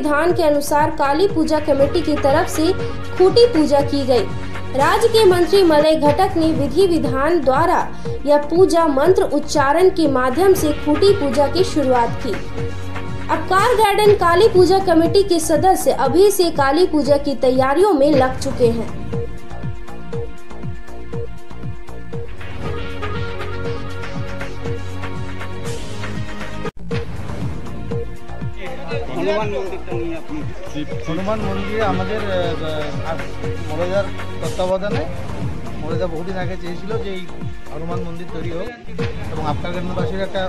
विधान के अनुसार काली पूजा कमेटी की तरफ से खूंटी पूजा की गई। राज्य के मंत्री मलय घटक ने विधि विधान द्वारा यह पूजा मंत्र उच्चारण के माध्यम से खूंटी पूजा की शुरुआत की। अपकार गार्डन काली पूजा कमेटी के सदस्य अभी से काली पूजा की तैयारियों में लग चुके हैं। হনুমান মন্দিরে আমাদের মরজার তত্ত্বাবধানে মরজা বহুদিন আগে চেয়েছিল যে এই হনুমান মন্দির তৈরি হোক এবং আপকার গ্রামবাসীর একটা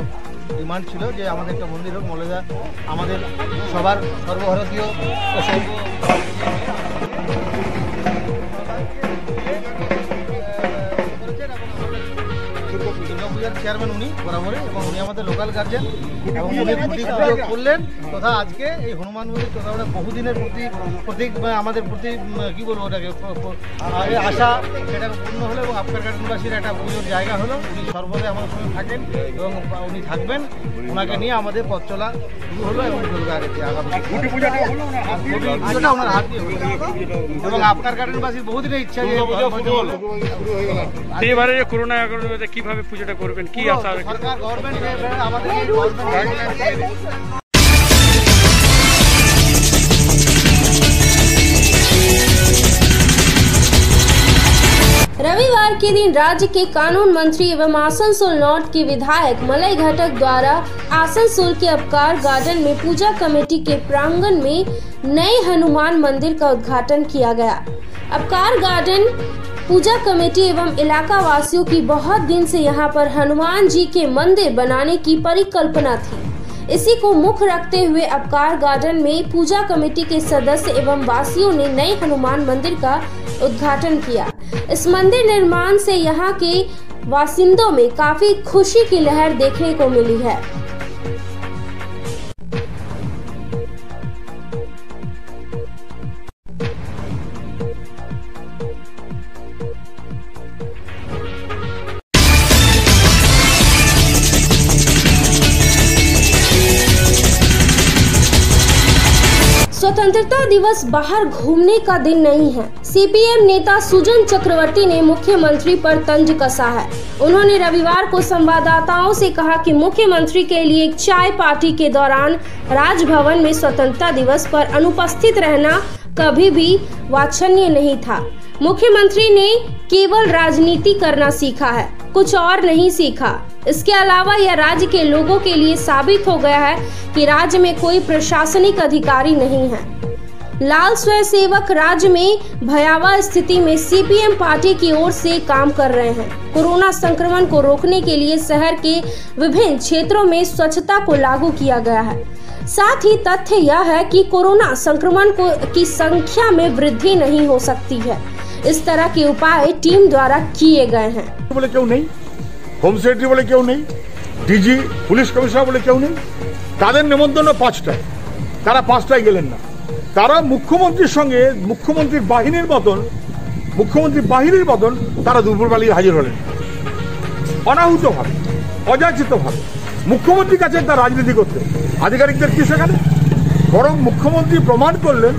ডিমান্ড ছিল যে আমাদের একটা মন্দির হোক। মরজা আমাদের সবার সর্বভারতীয় দুর্গাপূজার চেয়ারম্যান উনি বরাবরে এবং উনি আমাদের লোকাল গার্জেন এবং উনি খুঁটি পুজো করলেন তথা আজকে এই হনুমান মন্দির তথা ওটা বহুদিনের প্রতীক আমাদের প্রতি কী বলবো ওটাকে আশা সেটাকে পূর্ণ হলো এবং আপকার গার্ডেনবাসীর একটা পুজোর জায়গা হলো। উনি সর্বদাই আমাদের সঙ্গে থাকেন এবং উনি থাকবেন, ওনাকে নিয়ে আমাদের পথ চলা শুরু হলো এবং চলবে আগামী পুজোটা ওনার হাত দিয়ে হলো এবং আপকার গার্ডেনবাসীর বহুদিনের ইচ্ছা যে এবারে করোনা কিভাবে পুজোটা করবেন, কি আশা সরকার গভর্নমেন্ট আমাদের रविवार के दिन राज्य के कानून मंत्री एवं आसनसोल नॉर्थ के विधायक मलय घटक द्वारा आसनसोल के अपकार गार्डन में पूजा कमेटी के प्रांगण में नए हनुमान मंदिर का उद्घाटन किया गया। अपकार गार्डन पूजा कमेटी एवं इलाका वासियों की बहुत दिन से यहां पर हनुमान जी के मंदिर बनाने की परिकल्पना थी। इसी को मुख्य रखते हुए अपकार गार्डन में पूजा कमेटी के सदस्य एवं वासियों ने नए हनुमान मंदिर का उद्घाटन किया। इस मंदिर निर्माण से यहाँ के वासिंदों में काफी खुशी की लहर देखने को मिली है। स्वतंत्रता दिवस बाहर घूमने का दिन नहीं है। सीपीएम नेता सुजन चक्रवर्ती ने मुख्यमंत्री पर तंज कसा है। उन्होंने रविवार को संवाददाताओं से कहा कि मुख्यमंत्री के लिए एक चाय पार्टी के दौरान राजभवन में स्वतंत्रता दिवस पर अनुपस्थित रहना कभी भी वांछनीय नहीं था। मुख्यमंत्री ने केवल राजनीति करना सीखा है, कुछ और नहीं सीखा। इसके अलावा यह राज्य के लोगों के लिए साबित हो गया है कि राज्य में कोई प्रशासनिक अधिकारी नहीं है। लाल स्वयंसेवक राज्य में भयावह स्थिति में सीपीएम पार्टी की ओर से काम कर रहे हैं। कोरोना संक्रमण को रोकने के लिए शहर के विभिन्न क्षेत्रों में स्वच्छता को लागू किया गया है। साथ ही तथ्य यह है कि कोरोना संक्रमण की संख्या में वृद्धि नहीं हो सकती है। इस तरह के उपाय टीम द्वारा किए गए हैं। बोले क्यों नहीं, হোম সেক্রেটারি বলে কেউ নেই, ডিজি পুলিশ কমিশনার বলে কেউ নেই, তাদের নিমন্ত্রণ 5টায়, তারা 5টায় গেলেন না। তারা মুখ্যমন্ত্রীর সঙ্গে মুখ্যমন্ত্রীর বাহিনীর মতন তারা দুপুরবেলায় হাজির হলেন অনাহুতভাবে, অযাচিতভাবে। মুখ্যমন্ত্রীর কাছে তার রাজনীতি করতে আধিকারিকদের কি সেখানে? বরং মুখ্যমন্ত্রী প্রমাণ করলেন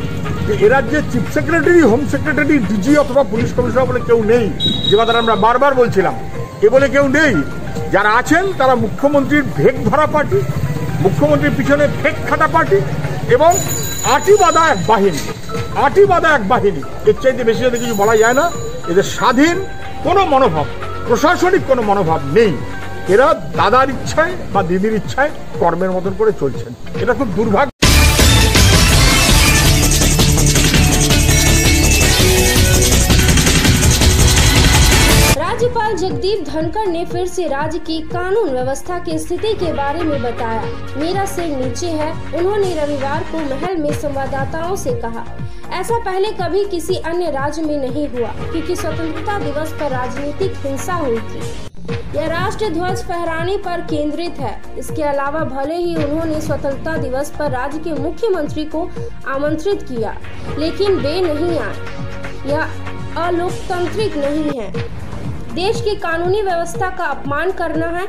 যে এ রাজ্যে chief secretary, home secretary, DG অথবা পুলিশ কমিশনার বলে কেউ নেই, যে কথা আমরা বারবার বলছিলাম। এ বলে কেউ নেই। যারা আছেন তারা মুখ্যমন্ত্রীর ভেক ধরা পার্টি, মুখ্যমন্ত্রীর পিছনে ফেক খাটা পার্টি এবং আটি বাঁধা এক বাহিনী। এর চাইতে বেশি যদি কিছু বলা যায় না। এদের স্বাধীন কোনো মনোভাব, প্রশাসনিক কোনো মনোভাব নেই। এরা দাদার ইচ্ছায় বা দিদির ইচ্ছায় কর্মের মতন করে চলছেন। এটা খুব দুর্ভাগ্য। राज्यपाल जगदीप धनखड़ ने फिर से राज्य की कानून व्यवस्था की स्थिति के बारे में बताया। मेरा सिर नीचे है, उन्होंने रविवार को महल में संवाददाताओं से कहा। ऐसा पहले कभी किसी अन्य राज्य में नहीं हुआ, क्योंकि स्वतंत्रता दिवस पर राजनीतिक हिंसा हुई थी। यह राष्ट्र ध्वज फहराने पर केंद्रित है। इसके अलावा भले ही उन्होंने स्वतंत्रता दिवस पर राज्य के मुख्यमंत्री को आमंत्रित किया, लेकिन वे नहीं आए। यह अलोकतांत्रिक नहीं है। देश की कानूनी व्यवस्था का अपमान करना है।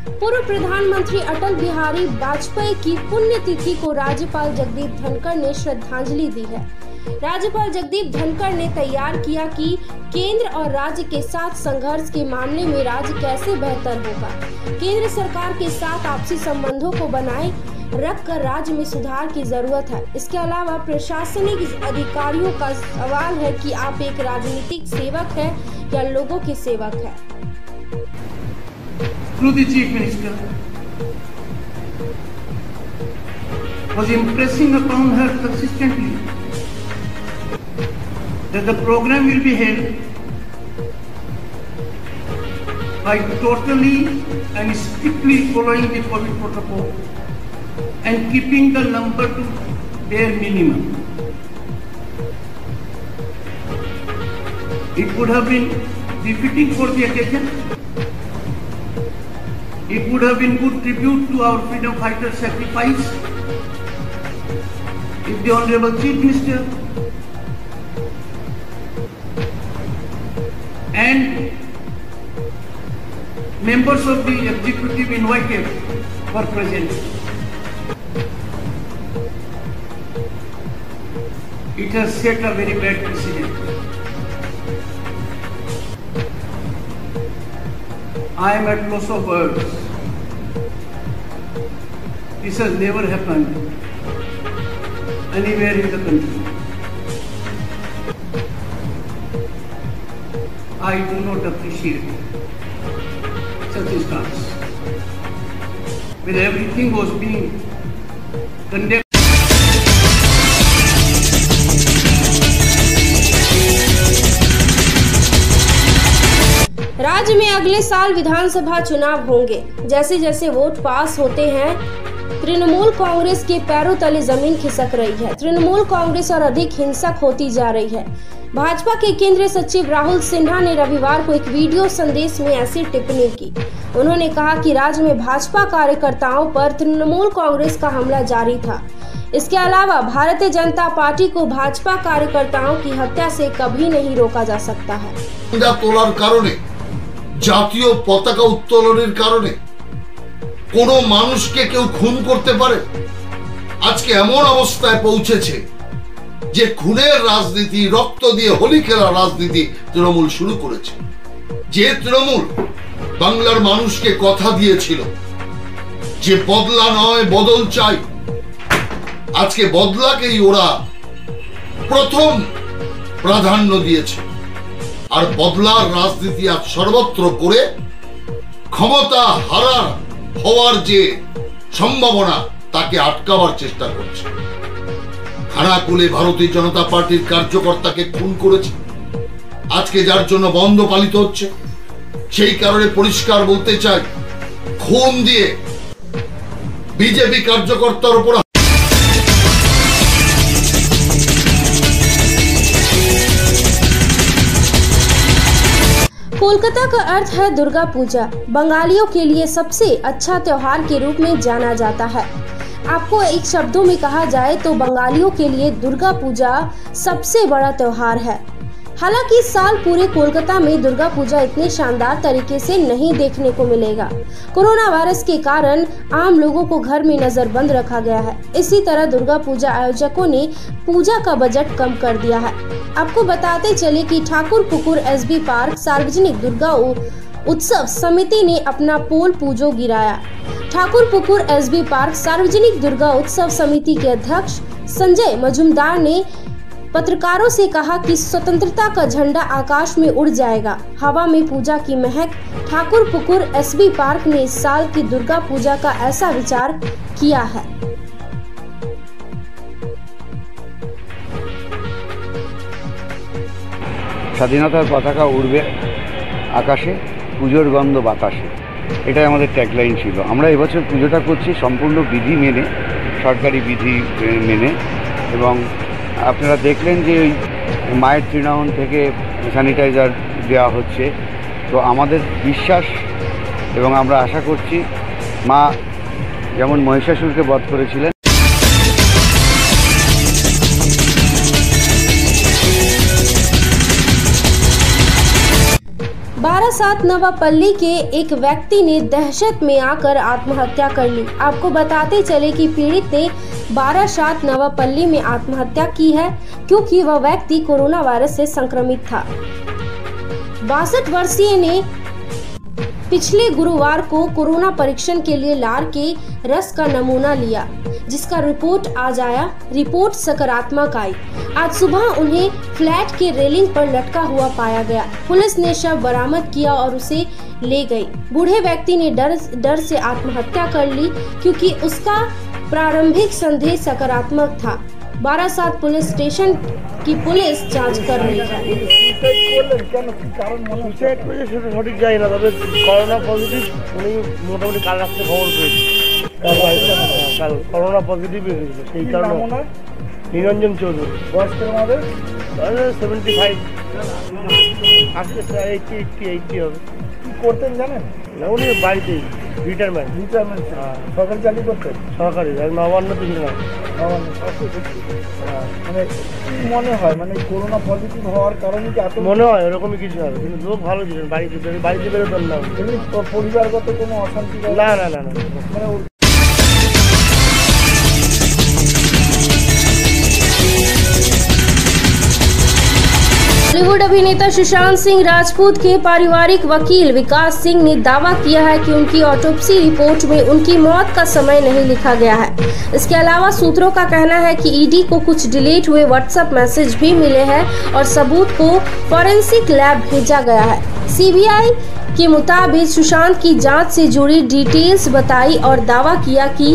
पूर्व प्रधानमंत्री अटल बिहारी वाजपेयी की पुण्यतिथि को राज्यपाल जगदीप धनखड़ ने श्रद्धांजलि दी है। राज्यपाल जगदीप धनखड़ ने तैयार किया कि केंद्र और राज्य के साथ संघर्ष के मामले में राज्य कैसे बेहतर होगा। केंद्र सरकार के साथ आपसी संबंधों को बनाए रखकर राज्य में सुधार की जरूरत है। इसके अलावा प्रशासनिक अधिकारियों का सवाल है कि आप एक राजनीतिक सेवक है या लोगों के सेवक है। Through the Chief Minister was impressing upon her consistently that the program will be held by totally and strictly following the COVID protocol and keeping the number to bare minimum. It would have been befitting for the occasion. It would have been good tribute to our freedom fighters' sacrifice if the Honorable Chief Minister and members of the executive invited were present. It has set a very bad precedent. I am at loss of words. This has never happened anywhere in the country. I do not appreciate such a stance. When everything was being conducted राज्य में अगले साल विधानसभा चुनाव होंगे। जैसे जैसे vote पास होते हैं, तृणमूल कांग्रेस के पैरों तले जमीन खिसक रही है। तृणमूल कांग्रेस और अधिक हिंसक होती जा रही है। भाजपा के केंद्रीय सचिव राहुल सिन्हा ने रविवार को एक वीडियो संदेश में ऐसी टिप्पणी की। उन्होंने कहा कि राज्य में भाजपा कार्यकर्ताओं पर तृणमूल कांग्रेस का हमला जारी था। इसके अलावा भारतीय जनता पार्टी को भाजपा कार्यकर्ताओं की हत्या से कभी नहीं रोका जा सकता है। জাতীয় পতাকা উত্তোলনের কারণে কোন মানুষকে কেউ খুন করতে পারে? আজকে এমন অবস্থায় পৌঁছেছে যে খুনের রাজনীতি, রক্ত দিয়ে হোলি খেলার রাজনীতি তৃণমূল শুরু করেছে। যে তৃণমূল বাংলার মানুষকে কথা দিয়েছিল যে বদলা নয় বদল চাই, আজকে বদলাকেই ওরা প্রথম প্রাধান্য দিয়েছে। আর বদলার রাজনীতি আজ সর্বত্র করে ক্ষমতা হারার হওয়ার যে সম্ভাবনা তাকে আটকাবার চেষ্টা করছে। খানাকুলে ভারতীয় জনতা পার্টির কার্যকর্তাকে খুন করেছে। আজকে যার জন্য বন্ধ পালিত হচ্ছে, সেই কারণে পরিষ্কার বলতে চাই, খুন দিয়ে বিজেপি কার্যকর্তার উপর कोलकाता का अर्थ है दुर्गा पूजा। बंगालियों के लिए सबसे अच्छा त्योहार के रूप में जाना जाता है। आपको एक शब्दों में कहा जाए तो बंगालियों के लिए दुर्गा पूजा सबसे बड़ा त्योहार है। हालांकि इस साल पूरे कोलकाता में दुर्गा पूजा इतने शानदार तरीके से नहीं देखने को मिलेगा। कोरोना वायरस के कारण आम लोगों को घर में नजरबंद रखा गया है। इसी तरह दुर्गा पूजा आयोजकों ने पूजा का बजट कम कर दिया है। आपको बताते चले कि ठाकुर पुकुर एसबी पार्क सार्वजनिक दुर्गा उत्सव समिति ने अपना पोल पूजो गिराया। ठाकुर पुकुर एसबी पार्क सार्वजनिक दुर्गा उत्सव समिति के अध्यक्ष संजय मजुमदार ने पत्रकारों से कहा कि स्वतंत्रता का झंडा आकाश में उड़ जाएगा। हवा में पूजा की महक। ठाकुर पुकुर एसबी पार्क ने इस साल की दुर्गा पूजा का ऐसा विचार किया है। স্বাধীনতার পতাকা উড়বে আকাশে, পুজোর গন্ধ বাতাসে, এটাই আমাদের ট্যাগলাইন ছিল। আমরা এবছর পুজোটা করছি সম্পূর্ণ বিধি মেনে, সরকারি বিধি মেনে। এবং আপনারা দেখলেন যে ওই মায়ের তৃণায়ন থেকে স্যানিটাইজার দেওয়া হচ্ছে। তো আমাদের বিশ্বাস এবং আমরা আশা করছি মা যেমন মহিষাসুরকে বধ করেছিলেন, 12 बारासात नवापल्ली के एक व्यक्ति ने दहशत में आकर आत्महत्या कर ली। आपको बताते चले कि पीड़ित ने बारासात नवापल्ली में आत्महत्या की है क्योंकि वह व्यक्ति कोरोना वायरस से संक्रमित था। 62 वर्षीय ने पिछले गुरुवार को कोरोना परीक्षण के लिए लार के रस का नमूना लिया, जिसका रिपोर्ट आज आया। रिपोर्ट सकारात्मक आई। आज सुबह उन्हें फ्लैट के रेलिंग पर लटका हुआ पाया गया। पुलिस ने शव बरामद किया और उसे ले गई। बूढ़े व्यक्ति ने डर से आत्महत्या कर ली क्योंकि उसका प्रारंभिक संदेह सकारात्मक था। बारासात पुलिस स्टेशन की पुलिस जांच कर रही है। সঠিক জানি না, তবে করোনা পজিটিভ উনি মোটামুটি কাল রাত্রে খবর পেয়েছি। কাল করোনা পজিটিভ হয়েছিল, সেই কারণে নিরঞ্জন চৌধুরী। বয়স কেমন হবে? 75 আজকে 80 হবে। কি করতেন জানেন? না, উনি বাড়িতেই রিটায়ারমেন্ট। সরকারি চাকরি করতেন? সরকারি, নবান্ন 3 মাস। মানে কি মনে হয়, মানে করোনা পজিটিভ হওয়ার কারণে কি এত মনে হয়? এরকমই কিছু হবে, কিন্তু লোক ভালো ছিলেন, বাড়িতে বেরোতেন না। এমনি পরিবারগত কোনো অশান্তি? না না না না, মানে बॉलीवुड अभिनेता सुशांत सिंह राजपूत के पारिवारिक वकील विकास सिंह ने दावा किया है कि उनकी ऑटोप्सी रिपोर्ट में उनकी मौत का समय नहीं लिखा गया है। इसके अलावा सूत्रों का कहना है कि ईडी को कुछ डिलीट हुए व्हाट्सएप मैसेज भी मिले हैं और सबूत को फॉरेंसिक लैब भेजा गया है। सीबीआई के मुताबिक सुशांत की जांच से जुड़ी डिटेल्स बताई और दावा किया कि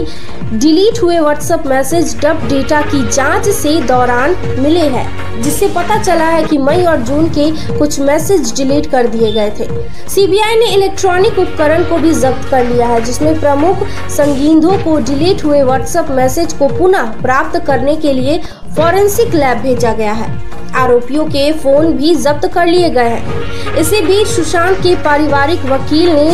डिलीट हुए व्हाट्सएप मैसेज डब डेटा की जांच से दौरान मिले हैं, जिससे पता चला है कि मई और जून के कुछ मैसेज डिलीट कर दिए गए थे। सीबीआई ने इलेक्ट्रॉनिक उपकरण को भी जब्त कर लिया है, जिसमें प्रमुख संदिग्धों को डिलीट हुए व्हाट्सएप मैसेज को पुनः प्राप्त करने के लिए फॉरेंसिक लैब भेजा गया है। आरोपियों के फोन भी जब्त कर लिए गए हैं। इसी बीच सुशांत के पारिवारिक वकील ने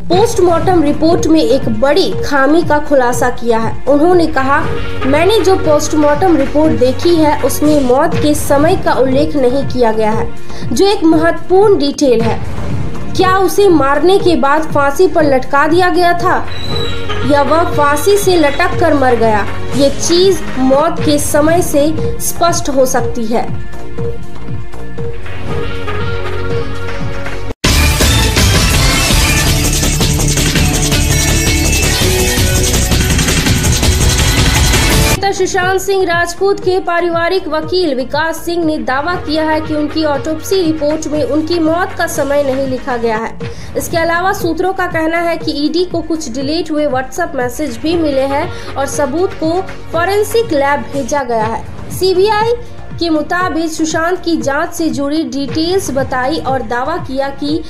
पोस्टमार्टम रिपोर्ट में एक बड़ी खामी का खुलासा किया है। उन्होंने कहा, मैंने जो पोस्टमार्टम रिपोर्ट देखी है उसमें मौत के समय का उल्लेख नहीं किया गया है, जो एक महत्वपूर्ण डिटेल है। क्या उसे मारने के बाद फांसी पर लटका दिया गया था या वह फांसी से लटक कर मर गया? ये चीज मौत के समय से स्पष्ट हो सकती है। सुशांत सिंह राजपूत के पारिवारिक वकील विकास सिंह ने दावा किया है कि उनकी ऑटोप्सी रिपोर्ट में उनकी मौत का समय नहीं लिखा गया है। इसके अलावा सूत्रों का कहना है कि ईडी को कुछ डिलीट हुए व्हाट्सएप मैसेज भी मिले हैं और सबूत को फॉरेंसिक लैब भेजा गया है। सीबीआई के मुताबिक सुशांत की जांच से जुड़ी डिटेल्स बताई और दावा किया कि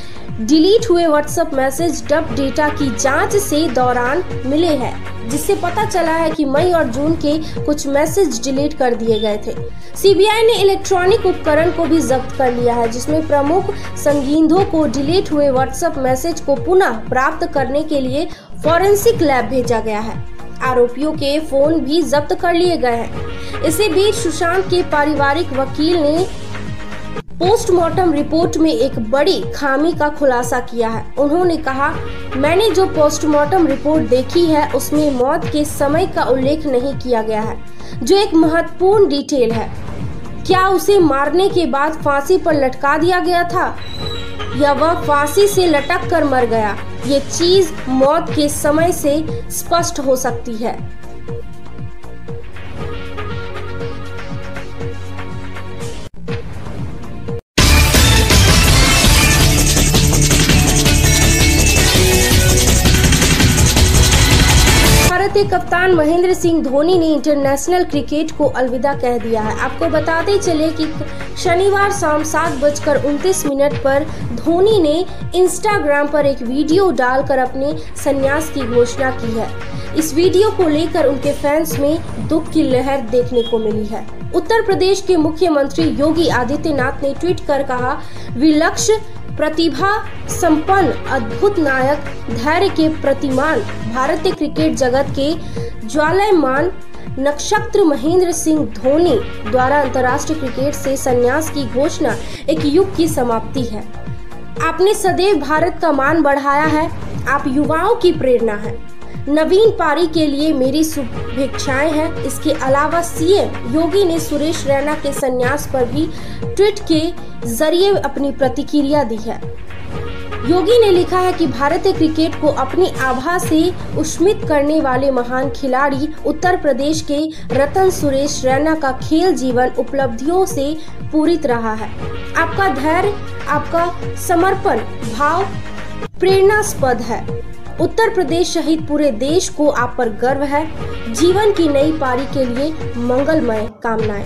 डिलीट हुए व्हाट्सएप मैसेज डब डेटा की जांच से दौरान मिले हैं, जिससे पता चला है कि मई और जून के कुछ मैसेज डिलीट कर दिए गए थे। सीबीआई ने इलेक्ट्रॉनिक उपकरण को भी जब्त कर लिया है, जिसमें प्रमुख संदिग्धों को डिलीट हुए व्हाट्सएप मैसेज को पुनः प्राप्त करने के लिए फॉरेंसिक लैब भेजा गया है। आरोपियों के फोन भी जब्त कर लिए गए हैं। इसी बीच सुशांत के पारिवारिक वकील ने पोस्टमार्टम रिपोर्ट में एक बड़ी खामी का खुलासा किया है। उन्होंने कहा, मैंने जो पोस्टमार्टम रिपोर्ट देखी है उसमें मौत के समय का उल्लेख नहीं किया गया है, जो एक महत्वपूर्ण डिटेल है। क्या उसे मारने के बाद फांसी पर लटका दिया गया था या वह फांसी से लटक कर मर गया? ये चीज मौत के समय से स्पष्ट हो सकती है। भारतीय कप्तान महेंद्र सिंह धोनी ने इंटरनेशनल क्रिकेट को अलविदा कह दिया है। आपको बताते चले कि शनिवार शाम 7:29 पर धोनी ने इंस्टाग्राम पर एक वीडियो डालकर अपने संन्यास की घोषणा की है। इस वीडियो को लेकर उनके फैंस में दुख की लहर देखने को मिली है। उत्तर प्रदेश के मुख्यमंत्री योगी आदित्यनाथ ने ट्वीट कर कहा, विलक्षण प्रतिभा संपन्न अद्भुत नायक, धैर्य के प्रतिमान, भारतीय क्रिकेट जगत के ज्वालायमान नक्षत्र महेंद्र सिंह धोनी द्वारा अंतर्राष्ट्रीय क्रिकेट से संन्यास की घोषणा एक युग की समाप्ति है। आपने सदैव भारत का मान बढ़ाया है। आप युवाओं की प्रेरणा है। नवीन पारी के लिए मेरी शुभेच्छाएं हैं। इसके अलावा सीएम योगी ने सुरेश रैना के संन्यास पर भी ट्वीट के जरिए अपनी प्रतिक्रिया दी है। योगी ने लिखा है कि भारतीय क्रिकेट को अपनी आभा से उष्मित करने वाले महान खिलाड़ी उत्तर प्रदेश के रतन सुरेश रैना का खेल जीवन उपलब्धियों से पूरित रहा है। आपका धैर्य, आपका समर्पण भाव प्रेरणास्पद है। उत्तर प्रदेश सहित पूरे देश को आप पर गर्व है। जीवन की नई पारी के लिए मंगलमय कामनाएं।